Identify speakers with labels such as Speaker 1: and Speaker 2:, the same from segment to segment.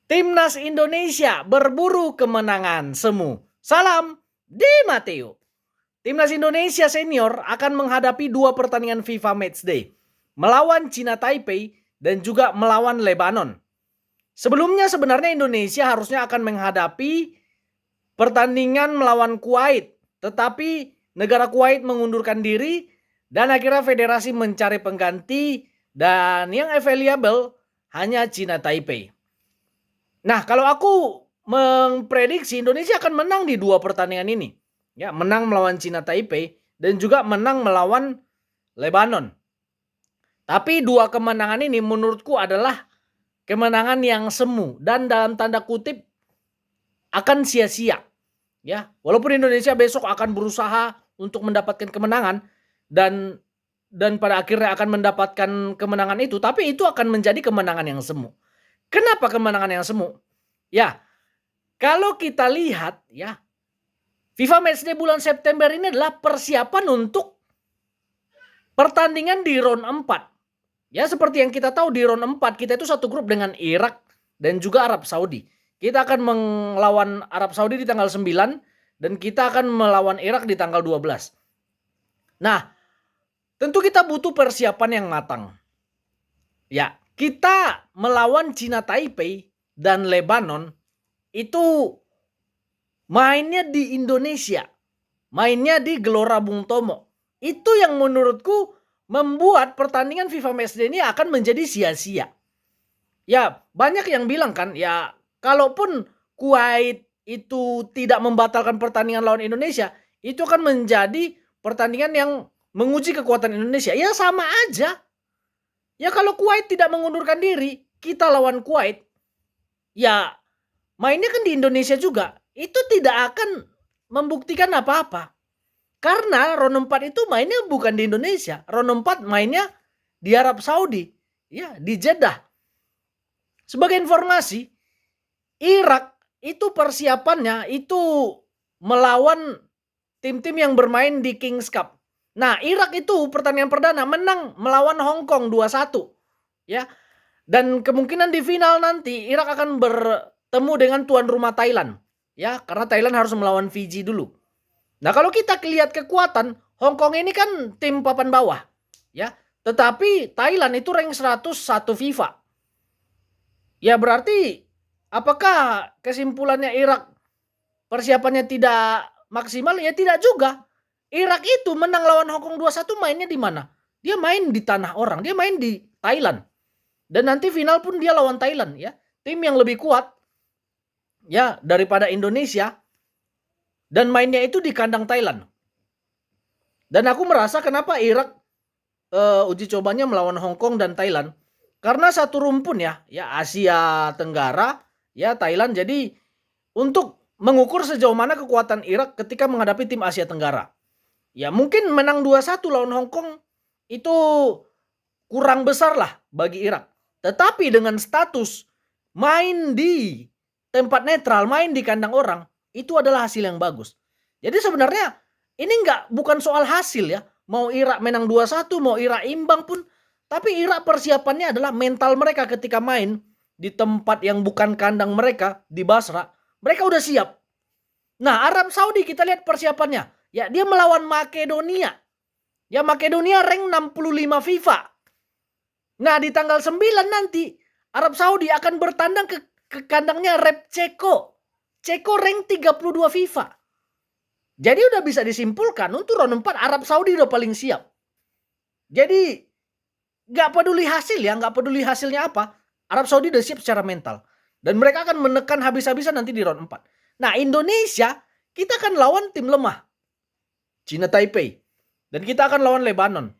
Speaker 1: Timnas Indonesia berburu kemenangan semu. Salam Di Matteo. Timnas Indonesia senior akan menghadapi 2 pertandingan FIFA Matchday, melawan China Taipei dan juga melawan Lebanon. Sebelumnya sebenarnya Indonesia harusnya akan menghadapi pertandingan melawan Kuwait, tetapi negara Kuwait mengundurkan diri dan akhirnya federasi mencari pengganti dan yang available hanya China Taipei. Nah, kalau aku memprediksi Indonesia akan menang di 2 pertandingan ini. Ya, menang melawan China Taipei dan juga menang melawan Lebanon. Tapi 2 kemenangan ini menurutku adalah kemenangan yang semu dan dalam tanda kutip akan sia-sia. Ya, walaupun Indonesia besok akan berusaha untuk mendapatkan kemenangan dan pada akhirnya akan mendapatkan kemenangan itu, tapi itu akan menjadi kemenangan yang semu. Kenapa kemenangan yang semu? Ya, kalau kita lihat ya, FIFA Matchday bulan September ini adalah persiapan untuk pertandingan di round 4. Ya, seperti yang kita tahu di round 4 kita itu satu grup dengan Irak dan juga Arab Saudi. Kita akan melawan Arab Saudi di tanggal 9 dan kita akan melawan Irak di tanggal 12. Nah, tentu kita butuh persiapan yang matang. Ya, kita melawan China Taipei dan Lebanon itu mainnya di Indonesia, mainnya di Gelora Bung Tomo. Itu yang menurutku membuat pertandingan FIFA Matchday ini akan menjadi sia-sia. Ya, banyak yang bilang kan, ya kalaupun Kuwait itu tidak membatalkan pertandingan lawan Indonesia, itu akan menjadi pertandingan yang menguji kekuatan Indonesia. Ya sama aja. Ya kalau Kuwait tidak mengundurkan diri, kita lawan Kuwait, ya mainnya kan di Indonesia juga. Itu tidak akan membuktikan apa-apa. Karena round 4 itu mainnya bukan di Indonesia. Round 4 mainnya di Arab Saudi. Ya, di Jeddah. Sebagai informasi, Irak itu persiapannya itu melawan tim-tim yang bermain di Kings Cup. Nah, Irak itu pertandingan perdana menang melawan Hong Kong 2-1. Ya. Dan kemungkinan di final nanti Irak akan bertemu dengan tuan rumah Thailand. Ya, karena Thailand harus melawan Fiji dulu. Nah, kalau kita lihat kekuatan, Hong Kong ini kan tim papan bawah. Ya, tetapi Thailand itu rank 101 FIFA. Ya, berarti apakah kesimpulannya Irak persiapannya tidak maksimal? Ya tidak juga. Irak itu menang lawan Hong Kong 2-1 mainnya di mana? Dia main di tanah orang, dia main di Thailand. Dan nanti final pun dia lawan Thailand ya. Tim yang lebih kuat ya daripada Indonesia dan mainnya itu di kandang Thailand. Dan aku merasa kenapa Irak uji cobanya melawan Hong Kong dan Thailand karena satu rumpun ya Asia Tenggara ya Thailand. Jadi untuk mengukur sejauh mana kekuatan Irak ketika menghadapi tim Asia Tenggara. Ya mungkin menang 2-1 lawan Hong Kong itu kurang besar lah bagi Irak. Tetapi dengan status main di tempat netral, main di kandang orang, itu adalah hasil yang bagus. Jadi sebenarnya ini bukan soal hasil ya. Mau Irak menang 2-1, mau Irak imbang pun, tapi Irak persiapannya adalah mental mereka ketika main di tempat yang bukan kandang mereka di Basra, mereka udah siap. Nah, Arab Saudi kita lihat persiapannya. Ya, dia melawan Makedonia. Ya, Makedonia rank 65 FIFA. Nah, di tanggal 9 nanti Arab Saudi akan bertandang ke kandangnya Rep Ceko. Ceko rank 32 FIFA. Jadi udah bisa disimpulkan untuk round 4 Arab Saudi udah paling siap. Jadi gak peduli hasil ya, gak peduli hasilnya apa, Arab Saudi udah siap secara mental. Dan mereka akan menekan habis-habisan nanti di round 4. Nah, Indonesia kita akan lawan tim lemah, China Taipei. Dan kita akan lawan Lebanon.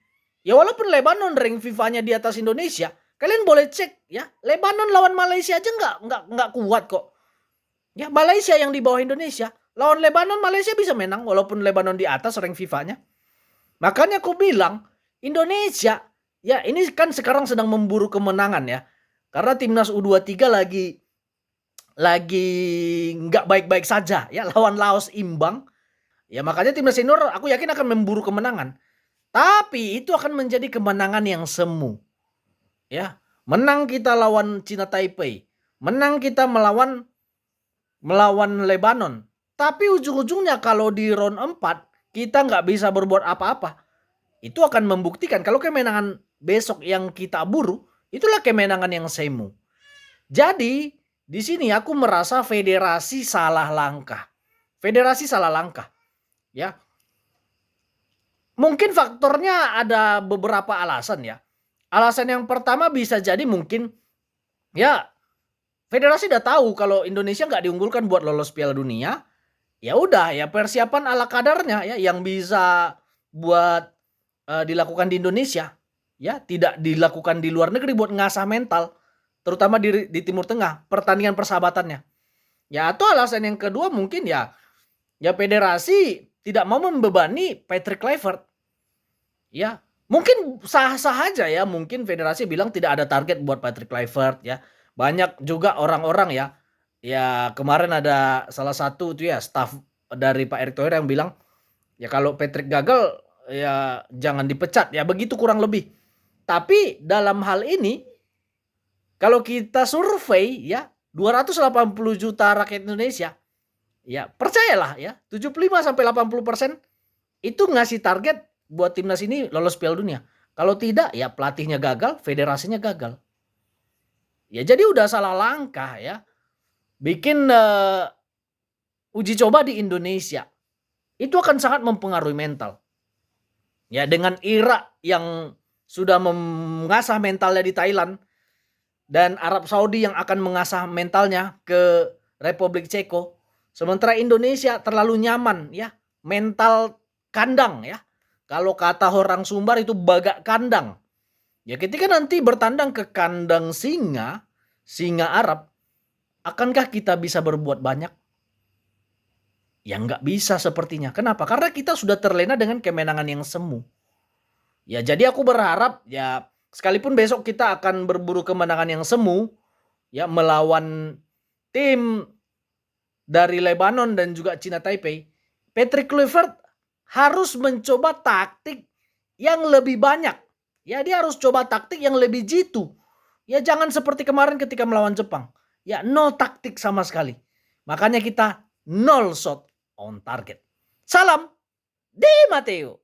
Speaker 1: Ya walaupun Lebanon rank FIFA-nya di atas Indonesia, kalian boleh cek ya, Lebanon lawan Malaysia aja nggak kuat kok. Ya Malaysia yang di bawah Indonesia, lawan Lebanon Malaysia bisa menang walaupun Lebanon di atas rank FIFA-nya. Makanya aku bilang Indonesia ya ini kan sekarang sedang memburu kemenangan ya. Karena timnas U23 lagi nggak baik-baik saja ya, lawan Laos imbang. Ya makanya timnas senior aku yakin akan memburu kemenangan. Tapi itu akan menjadi kemenangan yang semu. Ya, menang kita lawan China Taipei, Menang kita melawan Lebanon. Tapi ujung-ujungnya kalau di round 4 kita nggak bisa berbuat apa-apa. Itu akan membuktikan kalau kemenangan besok yang kita buru, itulah kemenangan yang semu. Jadi di sini aku merasa federasi salah langkah. Federasi salah langkah. Ya. Mungkin faktornya ada beberapa alasan ya. Alasan yang pertama bisa jadi mungkin ya federasi udah tahu kalau Indonesia nggak diunggulkan buat lolos Piala Dunia. Ya udah ya persiapan ala kadarnya ya yang bisa buat dilakukan di Indonesia ya tidak dilakukan di luar negeri buat ngasah mental terutama di Timur Tengah pertandingan persahabatannya. Ya atau alasan yang kedua mungkin ya federasi tidak mau membebani Patrick Kluivert. Ya, mungkin sah-sah aja ya, mungkin federasi bilang tidak ada target buat Patrick Kluivert ya. Banyak juga orang-orang ya. Ya, kemarin ada salah satu itu ya staff dari Pak Erick Thohir yang bilang ya kalau Patrick gagal ya jangan dipecat ya begitu kurang lebih. Tapi dalam hal ini kalau kita survei ya 280 juta rakyat Indonesia ya percayalah ya 75-80% itu ngasih target buat timnas ini lolos Piala Dunia. Kalau tidak ya pelatihnya gagal, federasinya gagal. Ya jadi udah salah langkah ya. Bikin uji coba di Indonesia. Itu akan sangat mempengaruhi mental. Ya dengan Irak yang sudah mengasah mentalnya di Thailand dan Arab Saudi yang akan mengasah mentalnya ke Republik Ceko. Sementara Indonesia terlalu nyaman ya, mental kandang ya. Kalau kata orang Sumbar itu bagak kandang. Ya ketika nanti bertandang ke kandang singa Arab, akankah kita bisa berbuat banyak? Ya nggak bisa sepertinya. Kenapa? Karena kita sudah terlena dengan kemenangan yang semu. Ya jadi aku berharap ya sekalipun besok kita akan berburu kemenangan yang semu ya melawan tim dari Lebanon dan juga Cina Taipei, Patrick Kluivert harus mencoba taktik yang lebih banyak. Ya dia harus coba taktik yang lebih jitu. Ya jangan seperti kemarin ketika melawan Jepang. Ya no taktik sama sekali. Makanya kita 0 shot on target. Salam Di Matteo.